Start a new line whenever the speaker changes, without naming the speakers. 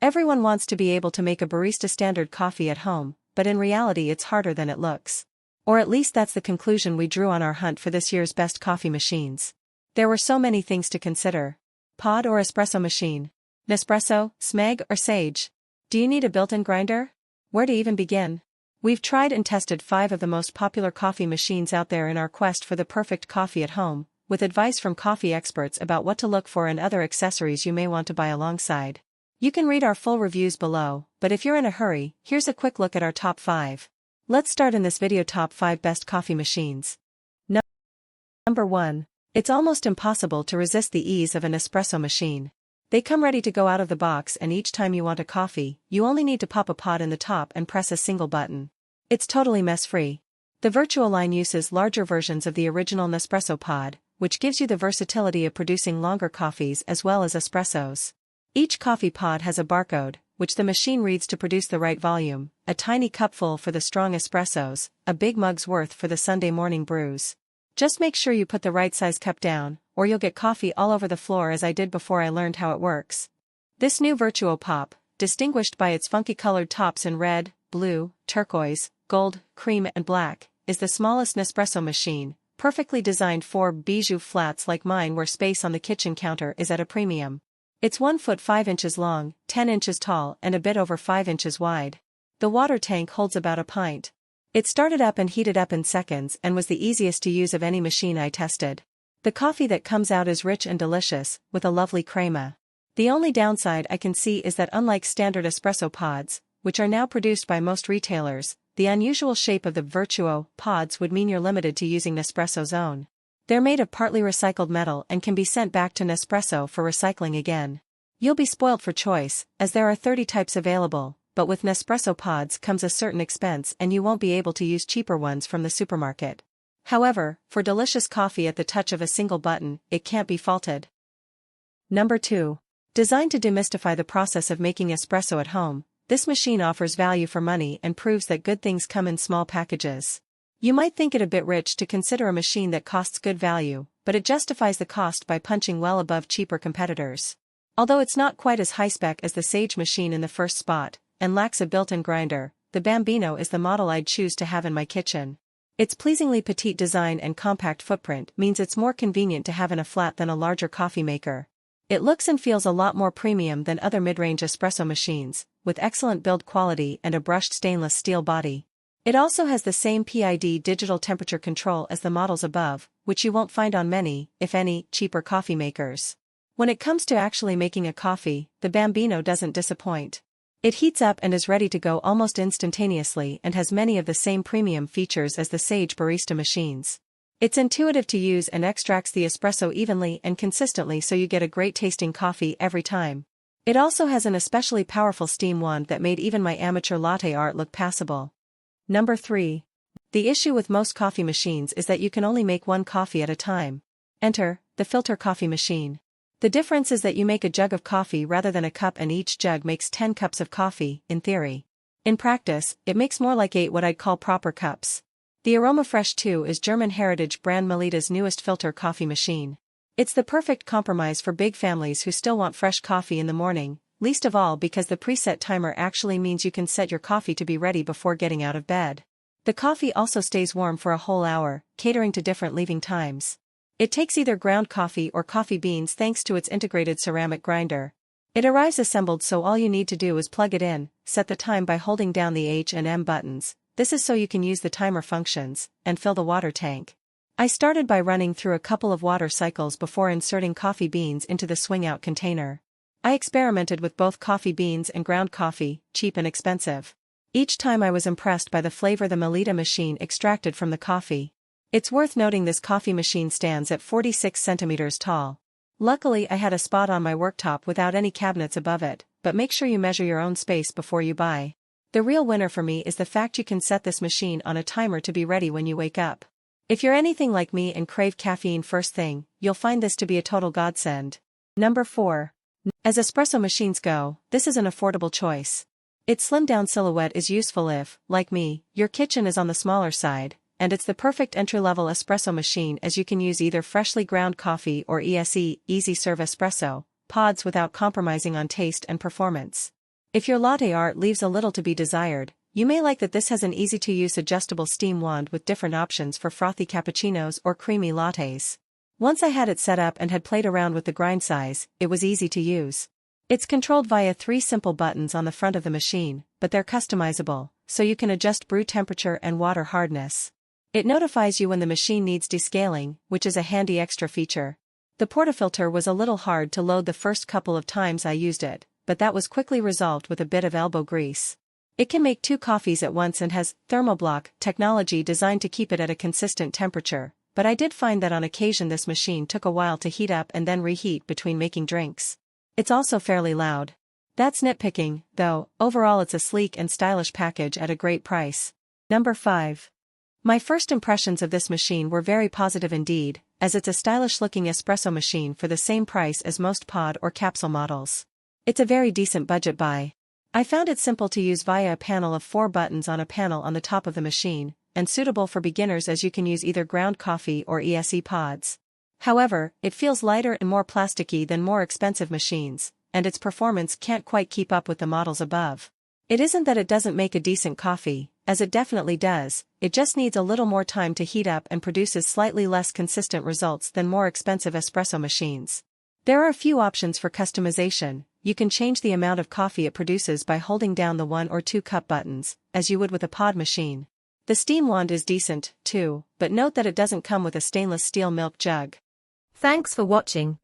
Everyone wants to be able to make a barista standard coffee at home, but in reality it's harder than it looks. Or at least that's the conclusion we drew on our hunt for this year's best coffee machines. There were so many things to consider. Pod or espresso machine? Nespresso, Smeg or Sage? Do you need a built-in grinder? Where to even begin? We've tried and tested 5 of the most popular coffee machines out there in our quest for the perfect coffee at home, with advice from coffee experts about what to look for and other accessories you may want to buy alongside. You can read our full reviews below, but if you're in a hurry, here's a quick look at our top 5. Let's start in this video top 5 best coffee machines. Number 1. It's almost impossible to resist the ease of an espresso machine. They come ready to go out of the box, and each time you want a coffee, you only need to pop a pod in the top and press a single button. It's totally mess-free. The Vertuo line uses larger versions of the original Nespresso pod, which gives you the versatility of producing longer coffees as well as espressos. Each coffee pod has a barcode, which the machine reads to produce the right volume, a tiny cupful for the strong espressos, a big mug's worth for the Sunday morning brews. Just make sure you put the right size cup down, or you'll get coffee all over the floor, as I did before I learned how it works. This new Vertuo Pop, distinguished by its funky colored tops in red, blue, turquoise, gold, cream and black, is the smallest Nespresso machine, perfectly designed for bijou flats like mine where space on the kitchen counter is at a premium. It's 1 foot 5 inches long, 10 inches tall and a bit over 5 inches wide. The water tank holds about a pint. It started up and heated up in seconds and was the easiest to use of any machine I tested. The coffee that comes out is rich and delicious, with a lovely crema. The only downside I can see is that unlike standard espresso pods, which are now produced by most retailers, the unusual shape of the Vertuo pods would mean you're limited to using Nespresso's own. They're made of partly recycled metal and can be sent back to Nespresso for recycling again. You'll be spoiled for choice, as there are 30 types available, but with Nespresso pods comes a certain expense and you won't be able to use cheaper ones from the supermarket. However, for delicious coffee at the touch of a single button, it can't be faulted. Number 2. Designed to demystify the process of making espresso at home, this machine offers value for money and proves that good things come in small packages. You might think it a bit rich to consider a machine that costs good value, but it justifies the cost by punching well above cheaper competitors. Although it's not quite as high-spec as the Sage machine in the first spot, and lacks a built-in grinder, the Bambino is the model I'd choose to have in my kitchen. Its pleasingly petite design and compact footprint means it's more convenient to have in a flat than a larger coffee maker. It looks and feels a lot more premium than other mid-range espresso machines, with excellent build quality and a brushed stainless steel body. It also has the same PID digital temperature control as the models above, which you won't find on many, if any, cheaper coffee makers. When it comes to actually making a coffee, the Bambino doesn't disappoint. It heats up and is ready to go almost instantaneously and has many of the same premium features as the Sage barista machines. It's intuitive to use and extracts the espresso evenly and consistently, so you get a great tasting coffee every time. It also has an especially powerful steam wand that made even my amateur latte art look passable. Number 3. The issue with most coffee machines is that you can only make one coffee at a time. Enter the filter coffee machine. The difference is that you make a jug of coffee rather than a cup, and each jug makes 10 cups of coffee, in theory. In practice, it makes more like 8 what I'd call proper cups. The Aromafresh II is German heritage brand Melitta's newest filter coffee machine. It's the perfect compromise for big families who still want fresh coffee in the morning, least of all because the preset timer actually means you can set your coffee to be ready before getting out of bed. The coffee also stays warm for a whole hour, catering to different leaving times. It takes either ground coffee or coffee beans thanks to its integrated ceramic grinder. It arrives assembled, so all you need to do is plug it in, set the time by holding down the H and M buttons. This is so you can use the timer functions, and fill the water tank. I started by running through a couple of water cycles before inserting coffee beans into the swing-out container. I experimented with both coffee beans and ground coffee, cheap and expensive. Each time I was impressed by the flavor the Melitta machine extracted from the coffee. It's worth noting this coffee machine stands at 46 centimeters tall. Luckily I had a spot on my worktop without any cabinets above it, but make sure you measure your own space before you buy. The real winner for me is the fact you can set this machine on a timer to be ready when you wake up. If you're anything like me and crave caffeine first thing, you'll find this to be a total godsend. Number 4. As espresso machines go, this is an affordable choice. Its slimmed-down silhouette is useful if, like me, your kitchen is on the smaller side, and it's the perfect entry-level espresso machine as you can use either freshly ground coffee or ESE, Easy Serve Espresso, pods without compromising on taste and performance. If your latte art leaves a little to be desired, you may like that this has an easy-to-use adjustable steam wand with different options for frothy cappuccinos or creamy lattes. Once I had it set up and had played around with the grind size, it was easy to use. It's controlled via 3 simple buttons on the front of the machine, but they're customizable, so you can adjust brew temperature and water hardness. It notifies you when the machine needs descaling, which is a handy extra feature. The portafilter was a little hard to load the first couple of times I used it, but that was quickly resolved with a bit of elbow grease. It can make 2 coffees at once and has thermoblock technology designed to keep it at a consistent temperature, but I did find that on occasion this machine took a while to heat up and then reheat between making drinks. It's also fairly loud. That's nitpicking, though. Overall it's a sleek and stylish package at a great price. Number 5. My first impressions of this machine were very positive indeed, as it's a stylish-looking espresso machine for the same price as most pod or capsule models. It's a very decent budget buy. I found it simple to use via a panel of 4 buttons on a panel on the top of the machine, and suitable for beginners as you can use either ground coffee or ESE pods. However, it feels lighter and more plasticky than more expensive machines, and its performance can't quite keep up with the models above. It isn't that it doesn't make a decent coffee, as it definitely does, it just needs a little more time to heat up and produces slightly less consistent results than more expensive espresso machines. There are a few options for customization. You can change the amount of coffee it produces by holding down the 1 or 2 cup buttons, as you would with a pod machine. The steam wand is decent, too, but note that it doesn't come with a stainless steel milk jug.
Thanks for watching.